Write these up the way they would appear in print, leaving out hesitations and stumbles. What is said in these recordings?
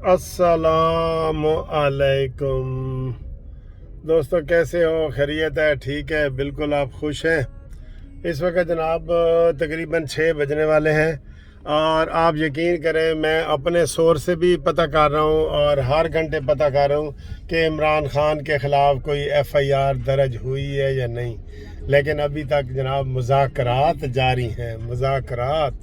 अस्सलाम अलैकुम दोस्तों, कैसे हो? खैरियत है? ठीक है, बिल्कुल आप खुश हैं। इस वक्त जनाब तकरीबन 6 बजने वाले हैं और आप यकीन करें मैं अपने सोर्स से भी पता कर रहा हूँ और हर घंटे पता कर रहा हूँ कि इमरान खान के ख़िलाफ़ कोई FIR दर्ज हुई है या नहीं, लेकिन अभी तक जनाब मुज़ाकरात जारी हैं। मुज़ाकरात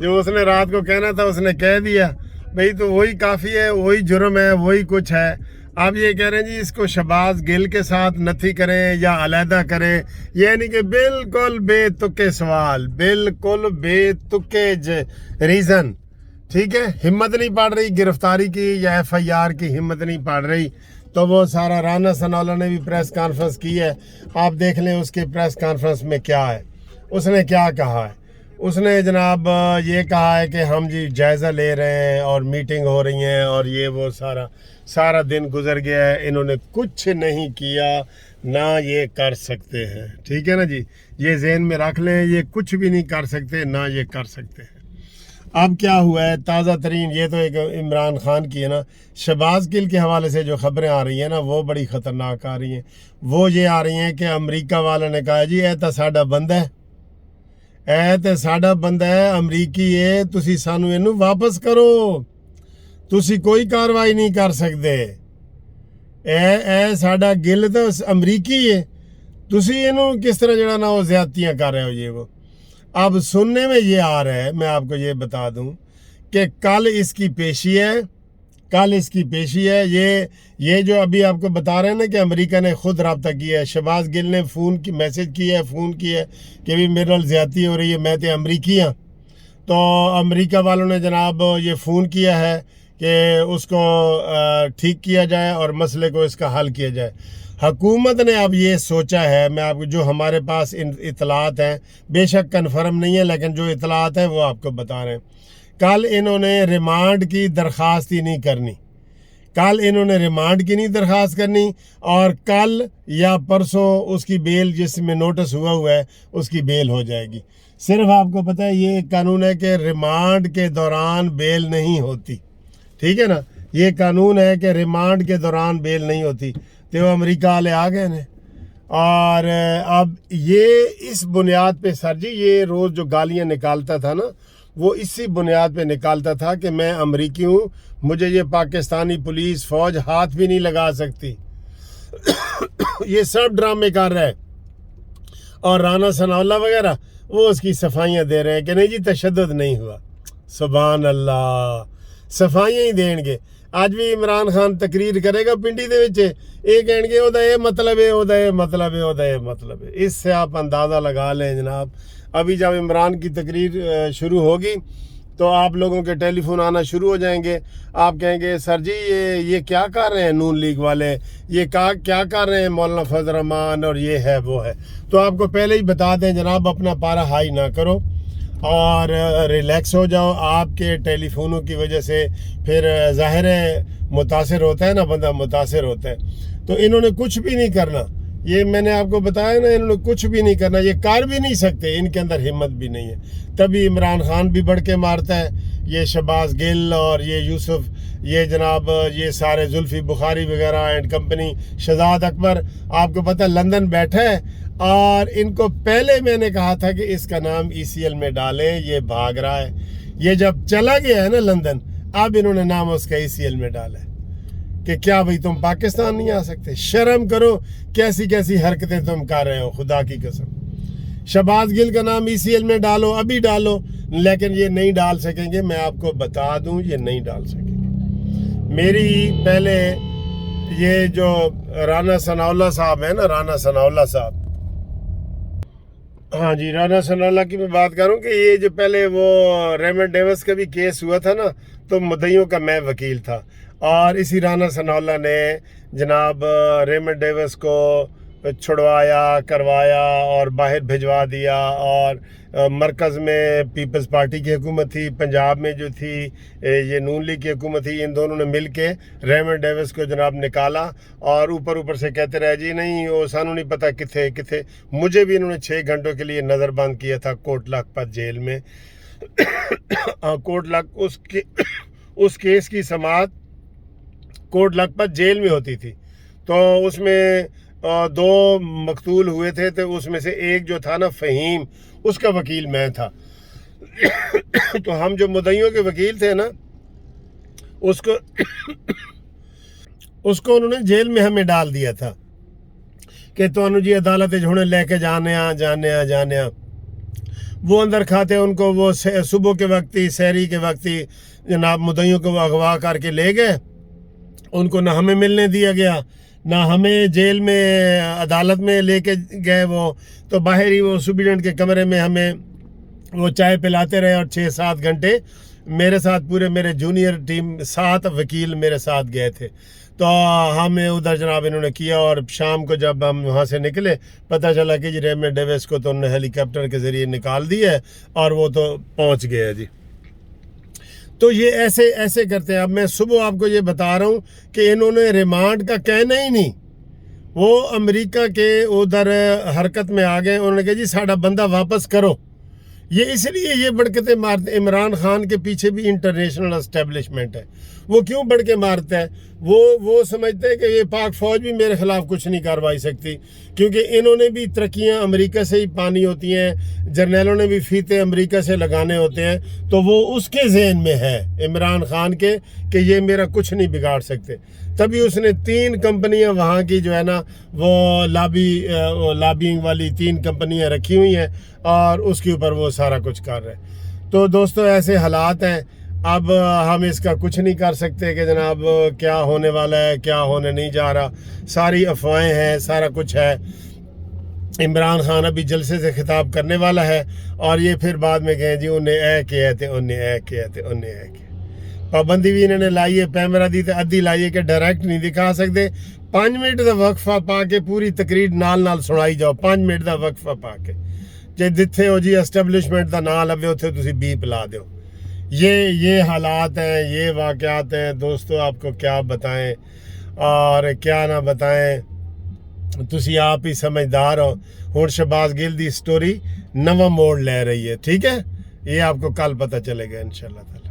जो उसने रात को कहना था उसने कह दिया भाई, तो वही काफ़ी है, वही जुर्म है, वही कुछ है। आप ये कह रहे हैं जी इसको शहबाज गिल के साथ नथी करें या अलहदा करें, यानी कि बिल्कुल बेतुके सवाल, बिल्कुल बेतुके रीज़न। ठीक है, हिम्मत नहीं पड़ रही गिरफ्तारी की या FIR की, हिम्मत नहीं पड़ रही। तो वो सारा राना सनाउल्लाह ने भी प्रेस कॉन्फ्रेंस की है, आप देख लें उसके प्रेस कॉन्फ्रेंस में क्या है, उसने क्या कहा है। उसने जनाब ये कहा है कि हम जी जायज़ा ले रहे हैं और मीटिंग हो रही हैं और ये वो सारा दिन गुजर गया है, इन्होंने कुछ नहीं किया, ना ये कर सकते हैं। ठीक है ना जी, ये ज़हन में रख लें, ये कुछ भी नहीं कर सकते, ना ये कर सकते हैं। अब क्या हुआ है ताज़ा तरीन, ये तो एक इमरान खान की है ना, शहबाज गिल के हवाले से जो खबरें आ रही हैं ना वो बड़ी ख़तरनाक आ रही हैं। वो ये आ रही हैं कि अमरीका वालों ने कहा जी ਇਹ ਤਾਂ ਸਾਡਾ ਬੰਦਾ है, ਇਹ ਤੇ ਸਾਡਾ ਬੰਦਾ ਹੈ ਅਮਰੀਕੀ ਹੈ, ਤੁਸੀਂ ਸਾਨੂੰ ਇਹਨੂੰ ਵਾਪਸ ਕਰੋ, ਤੁਸੀਂ ਕੋਈ ਕਾਰਵਾਈ ਨਹੀਂ ਕਰ ਸਕਦੇ। ਇਹ ਸਾਡਾ ਗਿੱਲ ਤਾਂ ਅਮਰੀਕੀ ਹੈ, ਤੁਸੀਂ ਇਹਨੂੰ किस तरह ਜਿਹੜਾ ना वो ज़्यादतियाँ कर रहे हो ये वो। अब सुनने में ये आ रहा है, मैं आपको ये बता दूं कि कल इसकी पेशी है, कल इसकी पेशी है। ये जो अभी आपको बता रहे हैं ना कि अमेरिका ने खुद रब्ता किया है, शहबाज गिल ने मैसेज किया है, फ़ोन किया है कि भी मेरे नाल ज़्यादती हो रही है, मैं तो अमरीकी हाँ। तो अमेरिका वालों ने जनाब ये फ़ोन किया है कि उसको ठीक किया जाए और मसले को इसका हल किया जाए। हुकूमत ने अब ये सोचा है, मैं आपको जो हमारे पास इतलात हैं, बेशक कन्फर्म नहीं है लेकिन जो इतलात हैं वो आपको बता रहे हैं। कल इन्होंने रिमांड की दरख्वास्त ही नहीं करनी, कल इन्होंने रिमांड की नहीं दरख्वास्त करनी और कल या परसों उसकी बेल, जिसमें नोटिस हुआ है, उसकी बेल हो जाएगी। सिर्फ आपको पता है ये कानून है कि रिमांड के दौरान बेल नहीं होती। ठीक है ना, ये कानून है कि रिमांड के दौरान बेल नहीं होती। तो वो अमेरिका वाले आ गए ने और अब ये इस बुनियाद पे सर जी ये रोज़ जो गालियाँ निकालता था ना, वो इसी बुनियाद पे निकालता था कि मैं अमरीकी हूँ, मुझे ये पाकिस्तानी पुलिस फ़ौज हाथ भी नहीं लगा सकती। ये सब ड्रामे कर रहा है और राना सनाउल्लाह वगैरह वो उसकी सफाइयाँ दे रहे हैं कि नहीं जी तशद्दुद नहीं हुआ। सुभान अल्लाह, सफाइयाँ ही देंगे। आज भी इमरान खान तकरीर करेगा पिंडी दे विच, ये कहेंगे ओदा ये मतलब है, ओदा ये मतलब है, ओदा ये मतलब है। इससे आप अंदाज़ा लगा लें जनाब, अभी जब इमरान की तकरीर शुरू होगी तो आप लोगों के टेलीफोन आना शुरू हो जाएंगे। आप कहेंगे सर जी ये क्या कर रहे हैं नून लीग वाले, ये क्या कर रहे हैं मौलाना फजल रहमान, और ये है वो है। तो आपको पहले ही बता दें जनाब, अपना पारा हाई ना करो और रिलैक्स हो जाओ। आपके टेलीफोनों की वजह से फिर ज़ाहिर है मुतासिर होता है ना, बंदा मुतासिर होता है। तो इन्होंने कुछ भी नहीं करना, ये मैंने आपको बताया ना, इन्होंने कुछ भी नहीं करना, ये कर भी नहीं सकते, इनके अंदर हिम्मत भी नहीं है। तभी इमरान खान भी बढ़ के मारता है, ये शहबाज गिल और ये यूसुफ, ये जनाब ये सारे जुल्फी बुखारी वगैरह एंड कंपनी, शहजाद अकबर आपको पता है लंदन बैठा है और इनको पहले मैंने कहा था कि इसका नाम ECL में डालें, ये भाग रहा है। ये जब चला गया है ना लंदन, अब इन्होंने नाम उसका ECL में डाला है कि क्या भाई तुम पाकिस्तान नहीं आ सकते? शर्म करो, कैसी कैसी हरकतें तुम कर रहे हो, खुदा की कसम। शहबाज गिल का नाम ECL में डालो, अभी डालो, लेकिन ये नहीं डाल सकेंगे, मैं आपको बता दूं, ये नहीं डाल सकेंगे। मेरी पहले ये जो राना सनाउल्लाह साहब है ना, राना सनाउल्लाह साहब, हाँ जी राना सनाउल्लाह की मैं बात करूं कि ये जो पहले वो रेमंड डेविस का भी केस हुआ था ना, तो मुद्दइयों का मैं वकील था और इसी राना सनाउल्लाह ने जनाब रेमंड डेविस को छुड़वाया, करवाया और बाहर भिजवा दिया। और मरकज़ में पीपल्स पार्टी की हुकूमत थी, पंजाब में जो थी ये नून लीग की हुकूमत थी, इन दोनों ने मिल के रेमंड डेविस को जनाब निकाला और ऊपर से कहते रहे जी नहीं वो सानू नहीं पता किथे। मुझे भी इन्होंने 6 घंटों के लिए नज़रबंद किया था कोट लखपत जेल में। कोट लख اس کیس کی سماعت کوٹ لکھپت جیل میں ہوتی تھی. تو اس میں 2 مقتول ہوئے تھے، تو اس میں سے ایک جو تھا نا فہیم، اس کا وکیل میں تھا. تو ہم جو مدعیوں کے وکیل تھے نا، اس کو انہوں نے جیل میں ہمیں ڈال دیا تھا کہ تو جی عدالت جھوڑے لے کے جانے آ. وہ اندر کھاتے ان کو، وہ صبح کے وقت ہی، سحری کے وقت ہی جناب مدعیوں کو اغوا کر کے لے گئے. ان کو نہ ہمیں ملنے دیا گیا، نہ ہمیں جیل میں عدالت میں لے کے گئے. وہ تو باہر ہی وہ سپرڈنٹ کے کمرے میں ہمیں وہ چائے پلاتے رہے، اور 6-7 گھنٹے میرے ساتھ پورے میرے جونیئر ٹیم 7 وکیل میرے ساتھ گئے تھے. تو ہمیں ادھر جناب انہوں نے کیا، اور شام کو جب ہم وہاں سے نکلے پتہ چلا کہ جی ریمنڈ ڈیوس کو تو انہوں نے ہیلی کاپٹر کے ذریعے نکال دیا ہے، اور وہ تو پہنچ گیا جی. تو یہ ایسے کرتے ہیں. اب میں صبح آپ کو یہ بتا رہا ہوں کہ انہوں نے ریمانڈ کا کہنا ہی نہیں، وہ امریکہ کے ادھر حرکت میں آ گئے. انہوں نے کہا جی ساڑھا بندہ واپس کرو. یہ اس لیے یہ بڑکتے مارتے، عمران خان کے پیچھے بھی انٹرنیشنل اسٹیبلشمنٹ ہے. وہ کیوں بڑھ کے مارتا ہے؟ وہ سمجھتے ہیں کہ یہ پاک فوج بھی میرے خلاف کچھ نہیں کروائی سکتی، کیونکہ انہوں نے بھی ترقیاں امریکہ سے ہی پانی ہوتی ہیں، جرنیلوں نے بھی فیتے امریکہ سے لگانے ہوتے ہیں. تو وہ اس کے ذہن میں ہے عمران خان کے کہ یہ میرا کچھ نہیں بگاڑ سکتے. تبھی اس نے 3 کمپنیاں وہاں کی جو ہے نا وہ لابینگ والی 3 کمپنیاں رکھی ہوئی ہیں، اور اس کے اوپر وہ سارا کچھ کر رہے ہیں. تو دوستو ایسے حالات ہیں. اب ہم اس کا کچھ نہیں کر سکتے کہ جناب کیا ہونے والا ہے، کیا ہونے نہیں جا رہا. ساری افواہیں ہیں، سارا کچھ ہے. عمران خان ابھی جلسے سے خطاب کرنے والا ہے، اور یہ پھر بعد میں کہیں جی انہیں اے کیا تھے. پابندی بھی انہوں نے لائی ہے، پیمرا دی تو ادھی لائی ہے کہ ڈائریکٹ نہیں دکھا سکتے. 5 منٹ کا وقفہ پا کے پوری تقریر نال سنائی جاؤ. 5 منٹ کا وقفہ پا کے جی جتھے ہو جی اسٹیبلشمنٹ کا نام لوے اتنے تسی بیپ لا دو. یہ حالات ہیں، یہ واقعات ہیں دوستو. آپ کو کیا بتائیں اور کیا نہ بتائیں، تسی آپ ہی سمجھدار ہو. ہوں شہباز گل دی سٹوری نواں موڑ لے رہی ہے. ٹھیک ہے، یہ آپ کو کل پتہ چلے گا انشاءاللہ تعالی.